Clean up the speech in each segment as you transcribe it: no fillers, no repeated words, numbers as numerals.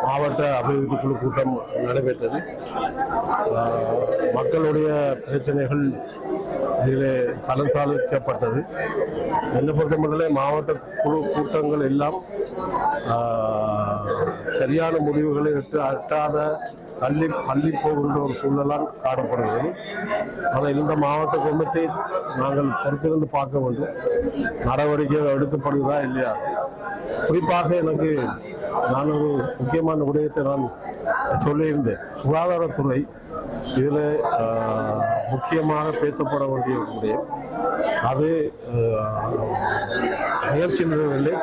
மாவட்ட அபிவிருத்தி குழு கூட்டம் நடைபெற்றது. மக்களுடைய பிரச்சனைகள் இதில் கலந்தாலோசிக்கப்பட்டது. என்னை பொறுத்தமட்டிலே மாவட்ட குழு கூட்டங்கள் எல்லாம் சரியான முடிவுகளை எட்டாத பள்ளி போகின்ற ஒரு சூழலால் காணப்படுகிறது. ஆனால் இந்த மாவட்ட கமிட்டி நாங்கள் பொறுத்திருந்து பார்க்க வேண்டும், நடவடிக்கைகள் எடுக்கப்படுவதா இல்லையா. குறிப்பாக எனக்கு நான் ஒரு முக்கியமான விடயத்தை நான் சொல்லியிருந்தேன். சுகாதாரத்துறை இதில் முக்கியமாக பேசப்பட வேண்டிய விடயம். அது முயற்சி நிலையில்லை,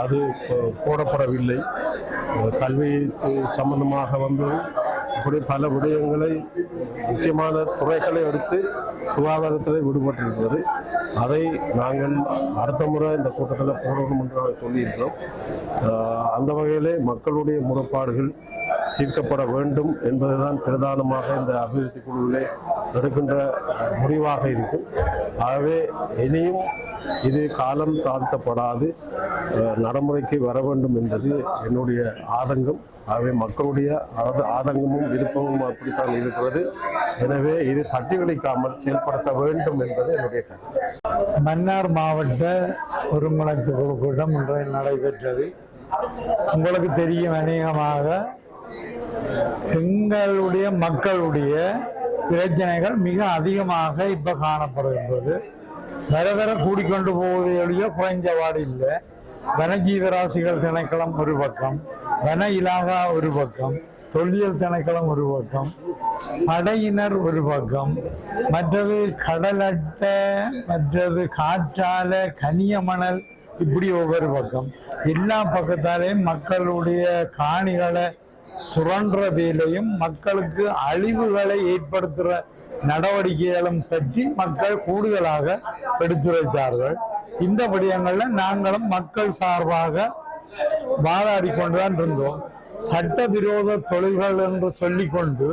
அது போடப்படவில்லை. கல்வி சம்பந்தமாக வந்து இப்படி பல விடயங்களை முக்கியமான துறைகளை எடுத்து சுகாதாரத்தில் விடுபட்டிருக்கிறது. அதை நாங்கள் அடுத்த முறை இந்த கூட்டத்தில் போடணும் என்று நாங்கள் சொல்லியிருக்கிறோம். அந்த வகையிலே மக்களுடைய முறைப்பாடுகள் தீர்க்கப்பட வேண்டும் என்பதுதான் பிரதானமாக இந்த அபிவிருத்தி குழுவிலே எடுக்கின்ற முடிவாக இருக்கும். ஆகவே இனியும் இது காலம் தாழ்த்தப்படாது நடைமுறைக்கு வர வேண்டும் என்பது என்னுடைய ஆதங்கம். ஆகவே மக்களுடைய ஆதங்கமும் விருப்பமும் அப்படித்தான் இருக்கிறது. எனவே இது தட்டி கழிக்காமல் செயல்படுத்த வேண்டும் என்பது என்னுடைய கருத்து. மன்னார் மாவட்ட ஒருங்கிணைப்பு குழு கூட்டம் இன்றைய நடைபெற்றது. உங்களுக்கு தெரியும், அநேகமாக எங்களுடைய மக்களுடைய பிரச்சனைகள் மிக அதிகமாக இப்ப காணப்படுகின்றது. வர வர கூடிக்கொண்டு போவதையொழிய குறைஞ்சவாடு இல்லை. வனஜீவராசிகள் திணைக்களம் ஒரு பக்கம், வன இலாகா ஒரு பக்கம், தொல்லியல் திணைக்களம் ஒரு பக்கம், படையினர் ஒரு பக்கம், மற்றது கடல் அட்டை, மற்றது காற்றால கனிய மணல், இப்படி ஒவ்வொரு பக்கம். எல்லா பக்கத்தாலேயும் மக்களுடைய காணிகளை சுரன்ற வேலையும் மக்களுக்கு அழிவுகளை ஏற்படுத்துகிற நடவடிக்கைகளும் பற்றி மக்கள் கூடுதலாக எடுத்துரைத்தார்கள். இந்த விடயங்கள்ல நாங்களும் மக்கள் சார்பாக வாதாடி கொண்டுதான் இருந்தோம். சட்டவிரோத தொழில்கள் என்று சொல்லிக்கொண்டு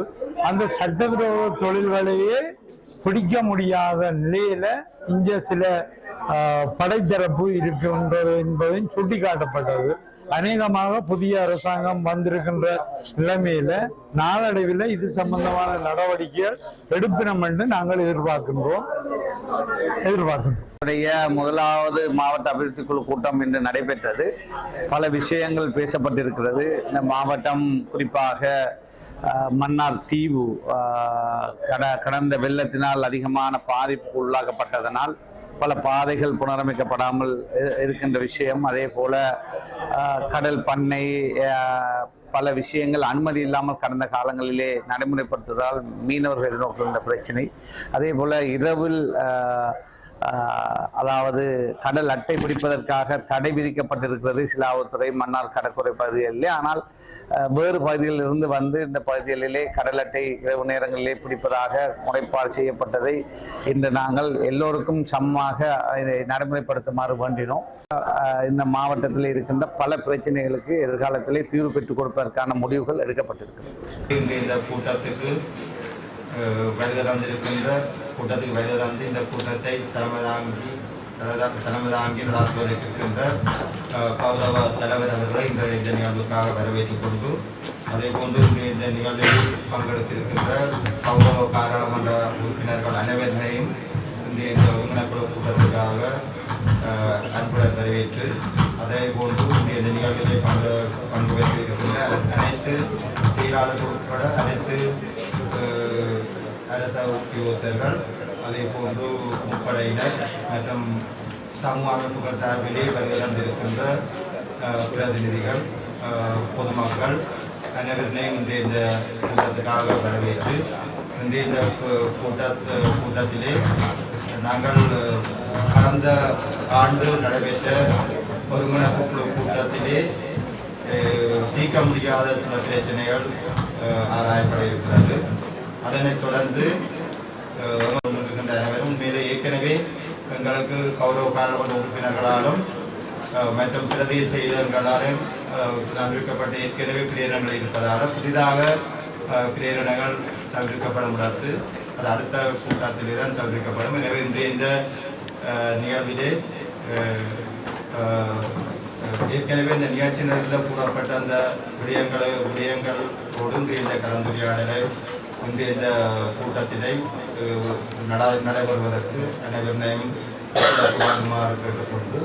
அந்த சட்டவிரோத தொழில்களையே பிடிக்க முடியாத நிலையில இங்க சில படைத்தரப்பு இருக்கின்றது என்பதையும் சுட்டிக்காட்டப்பட்டது. அநேகமாக புதிய அரசாங்கம் வந்திருக்கின்ற நிலைமையில நாளடைவில் இது சம்பந்தமான நடவடிக்கைகள் எடுப்பினம் என்று நாங்கள் எதிர்பார்க்கின்றோம். முதலாவது மாவட்ட அபிவிருத்தி குழு கூட்டம் இன்று நடைபெற்றது. பல விஷயங்கள் பேசப்பட்டிருக்கிறது. இந்த மாவட்டம் குறிப்பாக மன்னார் தீவு கடந்த வெள்ளத்தினால் அதிகமான பாதிப்புக்கு உள்ளாக்கப்பட்டதனால் பல பாதைகள் புனரமைக்கப்படாமல் இருக்கின்ற விஷயம், அதே போல கடல் பண்ணை பல விஷயங்கள் அனுமதி இல்லாமல் கடந்த காலங்களிலே நடைமுறைப்படுத்துவதால் மீனவர்கள் எதிர்நோக்குகின்ற பிரச்சனை, அதே போல இரவில் அதாவது கடல் அட்டை பிடிப்பதற்காக தடை விதிக்கப்பட்டிருக்கிறது சிலாவத்துறை மன்னார் கடற்கரை பகுதிகளிலே. ஆனால் வேறு பகுதிகளில் இருந்து வந்து இந்த பகுதிகளிலே கடல் அட்டை இரவு நேரங்களிலே பிடிப்பதாக முறைப்பாடு செய்யப்பட்டதை இன்று நாங்கள் எல்லோருக்கும் சமமாக இதை நடைமுறைப்படுத்துமாறு வேண்டினோம். இந்த மாவட்டத்தில் இருக்கின்ற பல பிரச்சனைகளுக்கு எதிர்காலத்திலே தீர்வு பெற்றுக் கொடுப்பதற்கான முடிவுகள் எடுக்கப்பட்டிருக்கிறது. இந்த கூட்டத்துக்கு வருகை தந்திருக்கின்ற கூட்டத்துக்கு வருகை தந்து இந்த கூட்டத்தை தலைமை நடாத்துவதற்கிருக்கின்ற கௌரவ தலைவர் அவர்களை இந்த நிகழ்வுக்காக வரவேற்றுக் கொண்டு, அதே போன்று இந்த நிகழ்வில் பங்கெடுத்திருக்கின்ற கௌரவ பாராளுமன்ற உறுப்பினர்கள் அனைவரையும் இந்த ஒருங்கிணைப்பு கூட்டத்திற்காக அன்புடன் வரவேற்று, அதே போன்று இந்த நிகழ்விலே பங்கு பெற்றிருக்கின்ற அனைத்து செயலாளர்கள் உட்பட அனைத்து அரச உத்தியோகத்தர்கள், அதே போன்று முப்படையினர் மற்றும் சமூக அமைப்புகள் சார்பிலே வருகை தந்திருக்கின்ற பிரதிநிதிகள், பொதுமக்கள் அனைவரையும் இந்த கூட்டத்துக்காக வரவேற்று, இந்த கூட்டத்திலே நாங்கள் கடந்த ஆண்டு நடைபெற்ற ஒருங்கிணைப்பு குழு கூட்டத்திலே தீர்க்க முடியாத சில பிரச்சனைகள் ஆராயப்பட இருக்கிறது. அதனைத் தொடர்ந்து அனைவரும் உண்மையிலே ஏற்கனவே எங்களுக்கு கௌரவ பாராளுமன்ற உறுப்பினர்களாலும் மற்றும் பிரதேச செயலர்களாலும் அறிவிக்கப்பட்ட ஏற்கனவே பிரேரணங்கள் இருப்பதால் புதிதாக பிரேரணங்கள் சமர்ப்பிக்கப்பட முடியாது. அது அடுத்த கூட்டத்திலே தான் சமர்ப்பிக்கப்படும். எனவே இன்றைய இந்த நிகழ்விலே ஏற்கனவே இந்த நிகழ்ச்சி நேரத்தில் கூறப்பட்ட அந்த விடயங்களோடு இந்த கலந்துரையாடலை இந்த கூட்டத்தினை நடைபெறுவதற்கு அனைவரையும் கேட்டுக்கொண்டு